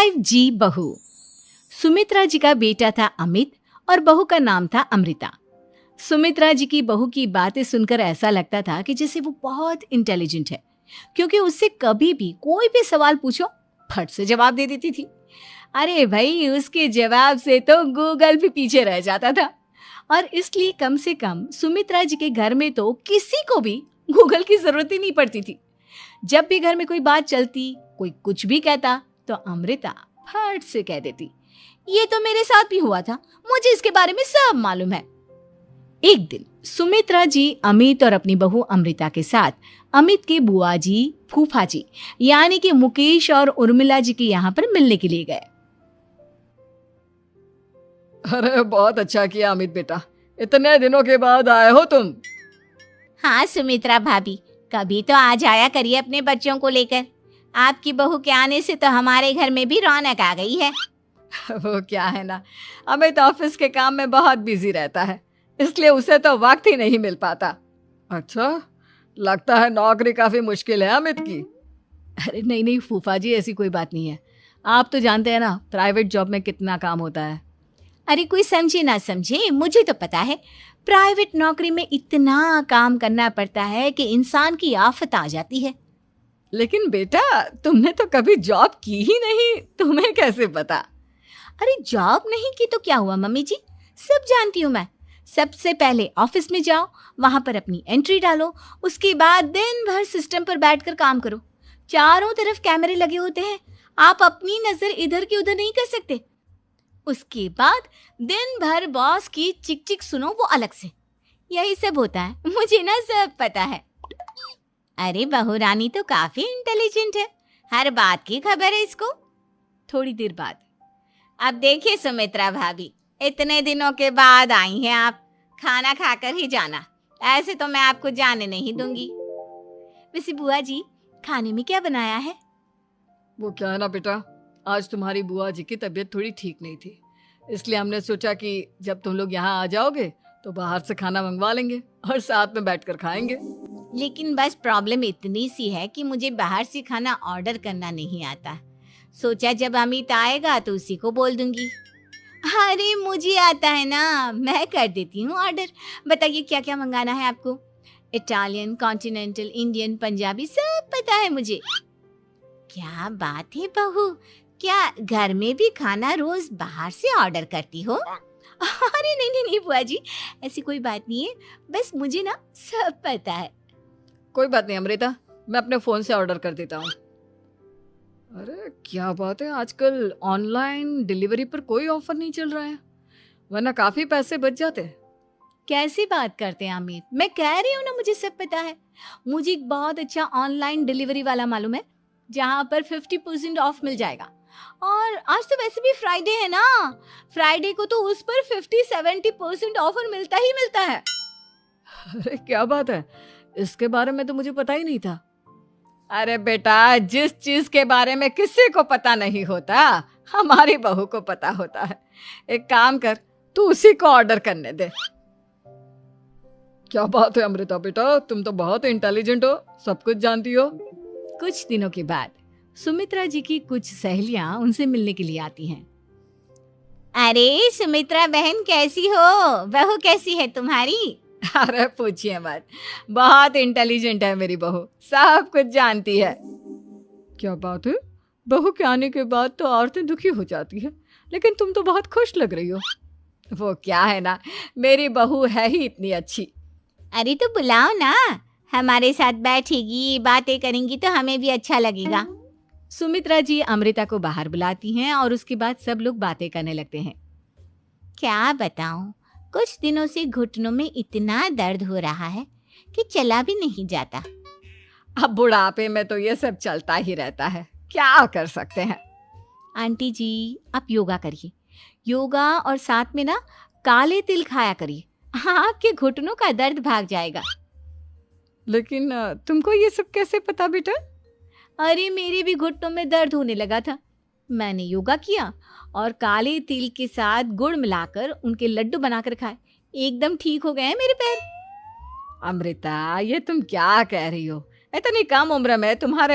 5G बहू। सुमित्रा जी का बेटा था अमित और बहू का नाम था अमृता। सुमित्रा जी की बहू की बातें सुनकर ऐसा लगता था कि जैसे वो बहुत इंटेलिजेंट है, क्योंकि उससे कभी भी कोई भी सवाल पूछो फट से जवाब दे देती थी। अरे भाई, उसके जवाब से तो गूगल भी पीछे रह जाता था। और इसलिए कम से कम सुमित्रा जी के घर में तो किसी को भी गूगल की जरूरत ही नहीं पड़ती थी। जब भी घर में कोई बात चलती, कोई कुछ भी कहता, तो अमृता फट से कह देती, ये तो मेरे साथ भी हुआ था, मुझे इसके बारे में सब मालूम है। एक दिन सुमित्रा जी अमित और अपनी बहू अमृता के साथ अमित के बुआ जी, फूफा जी यानी कि मुकेश और उर्मिला जी के यहाँ पर मिलने के लिए गए। अरे बहुत अच्छा किया अमित बेटा, इतने दिनों के बाद आए हो तुम। हाँ सुमित्रा भाभी, कभी तो आ जाया करिए अपने बच्चों को लेकर। आपकी बहू के आने से तो हमारे घर में भी रौनक आ गई है। वो क्या है ना, अमित ऑफिस के काम में बहुत बिजी रहता है, इसलिए उसे तो वक्त ही नहीं मिल पाता। अच्छा, लगता है नौकरी काफी मुश्किल है अमित की। अरे नहीं नहीं फूफा जी, ऐसी कोई बात नहीं है। आप तो जानते हैं ना प्राइवेट जॉब में कितना काम होता है। अरे कोई समझे ना समझे, मुझे तो पता है प्राइवेट नौकरी में इतना काम करना पड़ता है कि इंसान की आफत आ जाती है। लेकिन बेटा, तुमने तो कभी जॉब की ही नहीं, तुम्हें कैसे पता? अरे जॉब नहीं की तो क्या हुआ मम्मी जी, सब जानती हूँ मैं। सबसे पहले ऑफिस में जाओ, वहां पर अपनी एंट्री डालो, उसके बाद दिन भर सिस्टम पर बैठकर काम करो। चारों तरफ कैमरे लगे होते हैं, आप अपनी नजर इधर की उधर नहीं कर सकते। उसके बाद दिन भर बॉस की चिक चिक सुनो, वो अलग से। यही सब होता है, मुझे ना सब पता है। अरे बहू रानी तो काफी इंटेलिजेंट है, हर बात की खबर है इसको। थोड़ी देर बाद, अब देखिए सुमित्रा भाभी, इतने दिनों के बाद आई हैं आप, खाना खाकर ही जाना, ऐसे तो मैं आपको जाने नहीं दूंगी। वैसे बुआ जी, खाने में क्या बनाया है? वो क्या है ना बेटा, आज तुम्हारी बुआ जी की तबीयत थोड़ी ठीक नहीं थी, इसलिए हमने सोचा कि जब तुम लोग यहाँ आ जाओगे तो बाहर से खाना मंगवा लेंगे और साथ में बैठकर खाएंगे। लेकिन बस प्रॉब्लम इतनी सी है कि मुझे बाहर से खाना ऑर्डर करना नहीं आता। सोचा जब अमित आएगा तो उसी को बोल दूंगी। अरे मुझे आता है ना, मैं कर देती हूँ ऑर्डर। बताइए क्या क्या मंगाना है आपको? इटालियन, कॉन्टिनेंटल, इंडियन, पंजाबी, सब पता है मुझे। क्या बात है बहू, क्या घर में भी खाना रोज बाहर से ऑर्डर करती हो? अरे नहीं नहीं नहीं बुआ जी, ऐसी कोई बात नहीं है, बस मुझे ना सब पता है। कोई बात नहीं अमृता, मैं अपने फोन से ऑर्डर कर देता हूँ। अरे क्या बात है, आजकल ऑनलाइन डिलीवरी पर कोई ऑफर नहीं चल रहा है, वरना काफी पैसे बच जाते। कैसी बात करते हैं अमित, मैं कह रही हूँ ना मुझे सब पता है। मुझे एक बहुत अच्छा ऑनलाइन डिलीवरी वाला मालूम है, जहाँ पर 50% ऑफ मिल जाएगा। और आज तो वैसे भी फ्राइडे है ना, फ्राइडे को तो उस पर 50-70% ऑफर मिलता ही मिलता है। अरे क्या बात है, इसके बारे में तो मुझे पता ही नहीं था। अरे बेटा, जिस चीज के बारे में किसी को पता नहीं होता, हमारी बहू को पता होता है। एक काम कर, तू उसी को ऑर्डर करने दे। क्या बात है अमृता बेटा, तुम तो बहुत इंटेलिजेंट हो, सब कुछ जानती हो। कुछ दिनों के बाद सुमित्रा जी की कुछ सहेलियां उनसे मिलने के लिए आती हैं। अरे सुमित्रा बहन कैसी हो, बहू कैसी है तुम्हारी? अरे पूछिए मत, बहुत इंटेलिजेंट है मेरी बहू, सब कुछ जानती है। क्या बात है, बहू के आने के बाद तो औरतें दुखी हो जाती है, लेकिन तुम तो बहुत खुश लग रही हो। वो क्या है ना, मेरी बहू है ही इतनी अच्छी। अरे तो बुलाओ ना, हमारे साथ बैठेगी, बातें करेंगी तो हमें भी अच्छा लगेगा। सुमित्रा जी अमृता को बाहर बुलाती हैं और उसके बाद सब लोग बातें करने लगते हैं। क्या बताऊं, कुछ दिनों से घुटनों में इतना दर्द हो रहा है कि चला भी नहीं जाता। अब बुढ़ापे में तो ये सब चलता ही रहता है, क्या कर सकते हैं। आंटी जी, आप योगा करिए, योगा और साथ में ना काले तिल खाया करिए, आपके घुटनों का दर्द भाग जाएगा। लेकिन तुमको ये सब कैसे पता बेटा? अरे मेरे भी घुटनों में दर्द होने लगा था, मैंने योगा किया और काले तिल के साथ गुड़ मिलाकर उनके लड्डू बनाकर खाए, एकदम ठीक हो गए हैं मेरे पैर। अमृता, ये तुम क्या कह रही हो, इतनी कम उम्र में तुम्हारे